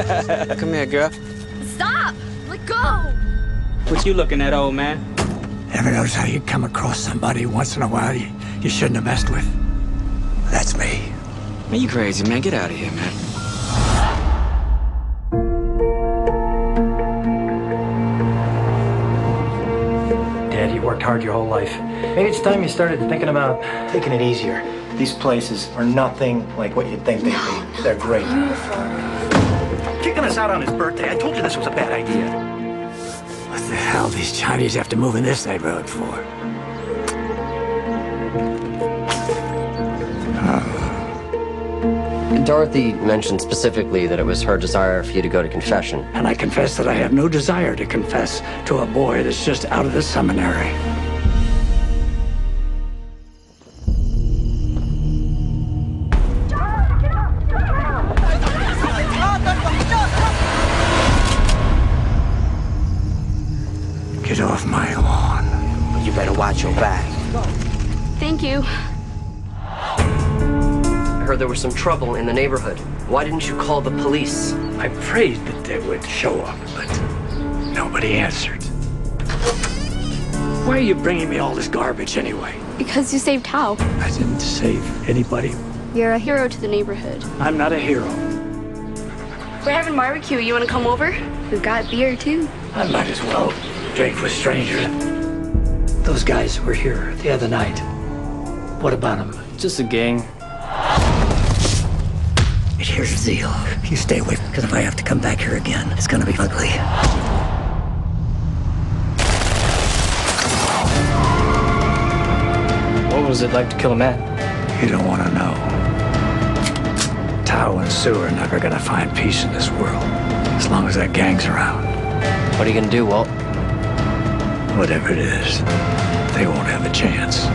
Come here, girl. Stop! Let go! What you looking at, old man? Ever notice how you come across somebody once in a while you shouldn't have messed with? That's me. Man, you crazy, man. Get out of here, man. Dad, you worked hard your whole life. Maybe it's time you started thinking about taking it easier. These places are nothing like what you'd think they'd be. They're great. Kicking us out on his birthday. I told you this was a bad idea. What the hell these Chinese have to move in this neighborhood for? Dorothy mentioned specifically that it was her desire for you to go to confession. And I confess that I have no desire to confess to a boy that's just out of the seminary. Get off my lawn. You better watch your back. Thank you. I heard there was some trouble in the neighborhood. Why didn't you call the police? I prayed that they would show up, but nobody answered. Why are you bringing me all this garbage anyway? Because you saved Tao. I didn't save anybody. You're a hero to the neighborhood. I'm not a hero. We're having barbecue. You want to come over? We've got beer, too. I might as well drink with strangers. Those guys were here the other night. What about them? Just a gang. Here's the deal. You stay away, because if I have to come back here again, it's gonna be ugly. What was it like to kill a man? You don't want to know. Taoa and Sue are never gonna find peace in this world, as long as that gang's around. What are you gonna do, Walt? Whatever it is, they won't have a chance.